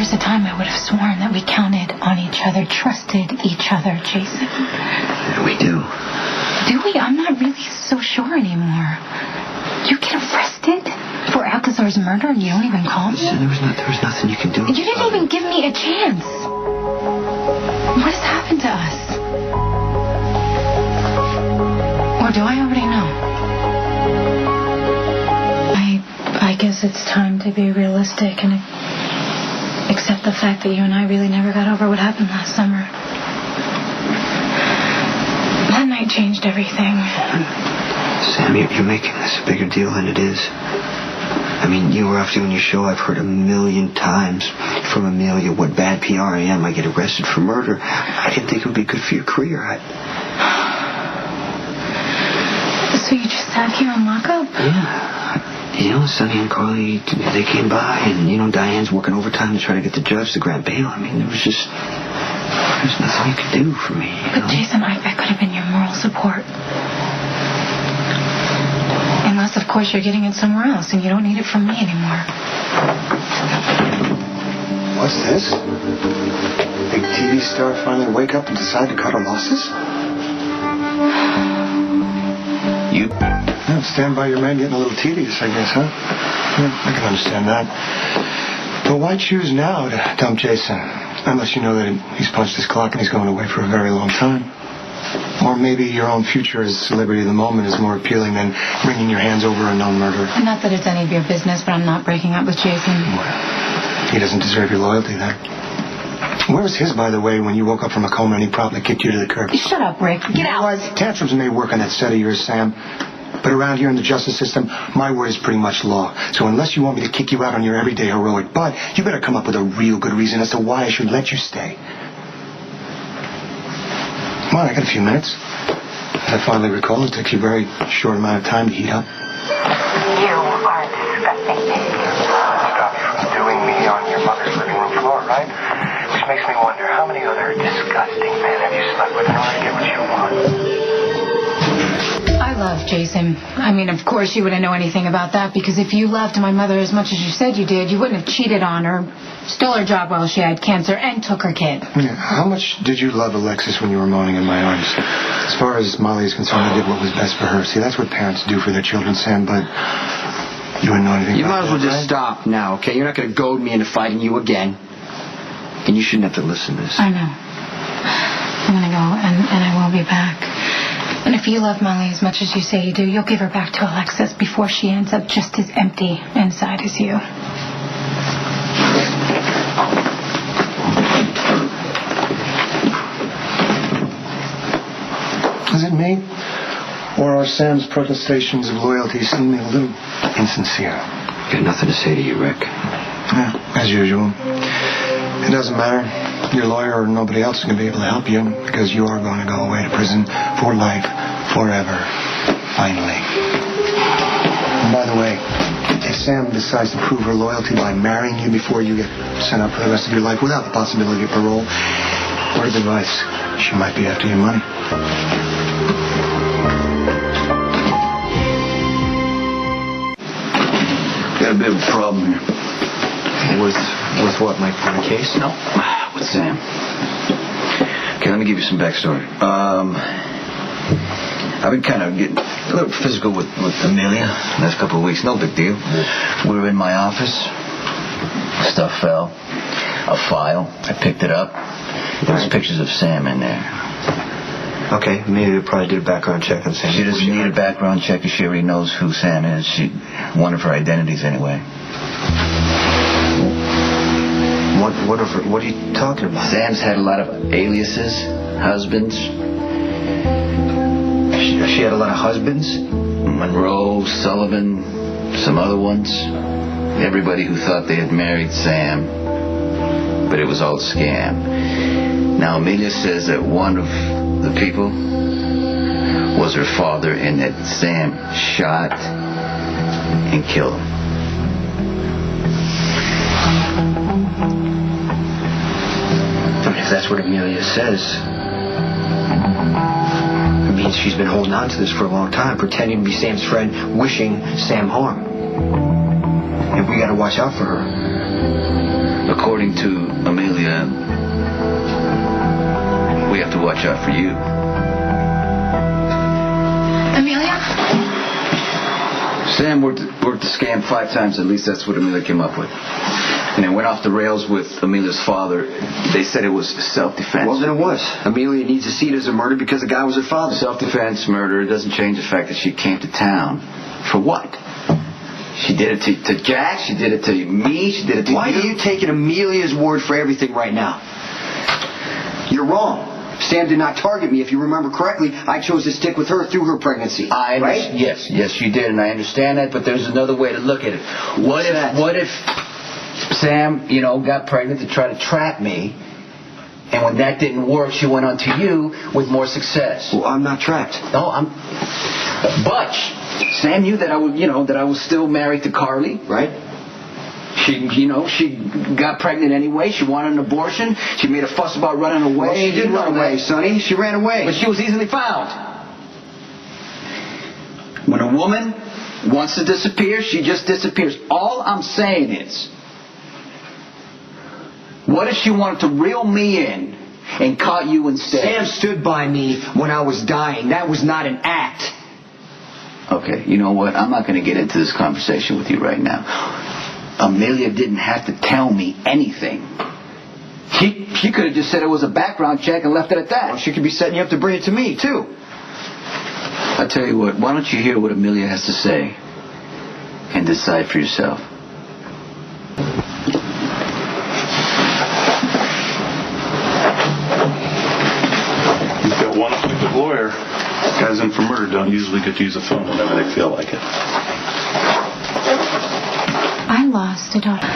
was a time I would have sworn that we counted on each other, trusted each other, Jason. We do. Do we? I'm not really so sure anymore. You get arrested for Alcazar's murder and you don't even call me? Listen, there was nothing you can do. You didn't even give me a chance. What has happened to us? Or do I already know? I guess it's time to be realistic and accept the fact that you and I really never got over what happened last summer. That night changed everything. Sam, you're making this a bigger deal than it is. I mean, you were off doing your show. I've heard 1,000,000 times from Amelia what bad PR I am. I get arrested for murder. I didn't think it would be good for your career. So you just sat here on lockup? Yeah. You know, Sonny and Carly, they came by, and, you know, Diane's working overtime to try to get the judge to grant bail. I mean, there's nothing you could do for me. But, Jason, I could have been your moral support. Unless, of course, you're getting it somewhere else, and you don't need it from me anymore. What's this? Big TV star finally wake up and decide to cut her losses? You? Yeah, stand by your man getting a little tedious, I guess, huh? Yeah, I can understand that. But why choose now to dump Jason? Unless you know that he's punched his clock and he's going away for a very long time. Or maybe your own future as celebrity of the moment is more appealing than wringing your hands over a known murderer. Not that it's any of your business, but I'm not breaking up with Jason. Well, he doesn't deserve your loyalty then. Where was his, by the way, when you woke up from a coma and he promptly kicked you to the curb? Shut up, Rick. Get out. What? Tantrums may work on that set of yours, Sam. But around here in the justice system, my word is pretty much law. So unless you want me to kick you out on your everyday heroic butt, you better come up with a real good reason as to why I should let you stay. Come on, I got a few minutes. As I finally recall, it took you a very short amount of time to heat up. You are a disgusting pig. Stop you from doing me on your mother's living room floor, right? Which makes me wonder, how many other disgusting men have you slept with in order to get what you want? I love Jason. I mean, of course you wouldn't know anything about that, because if you loved my mother as much as you said you did, you wouldn't have cheated on her, stole her job while she had cancer, and took her kid. Yeah. How much did you love Alexis when you were moaning in my arms? As far as Molly is concerned, I did what was best for her. See, that's what parents do for their children, Sam, but you wouldn't know anything You about might as well that, just right? stop now, okay? You're not going to goad me into fighting you again. And you shouldn't have to listen to this. I know. I'm going to go, and I will be back. And if you love Molly as much as you say you do, you'll give her back to Alexis before she ends up just as empty inside as you. Is it me? Or are Sam's protestations of loyalty seeming a little insincere? Got nothing to say to you, Rick. Yeah, as usual. It doesn't matter. Your lawyer or nobody else is going to be able to help you because you are going to go away to prison for life, forever, finally. And by the way, if Sam decides to prove her loyalty by marrying you before you get sent up for the rest of your life without the possibility of parole, word of advice, she might be after your money. Got a bit of a problem here. With what, my case? No, with Sam. Okay, let me give you some backstory. I've been kind of getting a little physical with Amelia the last couple of weeks. No big deal. We were in my office. Stuff fell. A file. I picked it up. There was pictures of Sam in there. Okay, maybe we probably did a background check on Sam. She doesn't need a background check if she already knows who Sam is. One of her identities, anyway. What are you talking about? Sam's had a lot of aliases, husbands. She had a lot of husbands? Monroe, Sullivan, some other ones. Everybody who thought they had married Sam, but it was all a scam. Now, Amelia says that one of the people was her father and that Sam shot and killed him. If that's what Amelia says, it means she's been holding on to this for a long time, pretending to be Sam's friend, wishing Sam harm. And we gotta watch out for her. Look, according to Amelia, we have to watch out for you. Amelia? Sam worked the scam 5 times, at least that's what Amelia came up with. And it went off the rails with Amelia's father. They said it was self-defense. Well, then it was. Amelia needs to see it as a murder because the guy was her father. Self-defense, murder, it doesn't change the fact that she came to town. For what? She did it to Jack, she did it to me, she did it to you. Why are you taking Amelia's word for everything right now? You're wrong. Sam did not target me. If you remember correctly, I chose to stick with her through her pregnancy. Right? Yes, you did, and I understand that, but there's another way to look at it. What if Sam, got pregnant to try to trap me, and when that didn't work, she went on to you with more success? Well, I'm not trapped. No, But Sam knew that I was still married to Carly, right? She got pregnant anyway. She wanted an abortion. She made a fuss about running away. Well, she did run away, Sonny. She ran away. But she was easily found. When a woman wants to disappear, she just disappears. All I'm saying is, what if she wanted to reel me in and caught you instead? Sam stood by me when I was dying. That was not an act. Okay, you know what? I'm not going to get into this conversation with you right now. Amelia didn't have to tell me anything. She could have just said it was a background check and left it at that. Well, she could be setting you up to bring it to me, too. I tell you what, why don't you hear what Amelia has to say and decide for yourself. You've got one effective lawyer. Guys in for murder don't usually get to use a phone whenever they feel like it. I lost a daughter.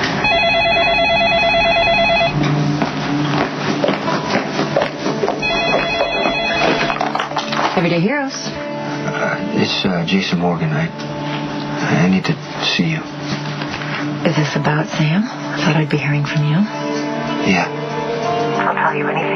Everyday Heroes. It's Jason Morgan. I need to see you. Is this about Sam? I thought I'd be hearing from you. Yeah. I'll tell you anything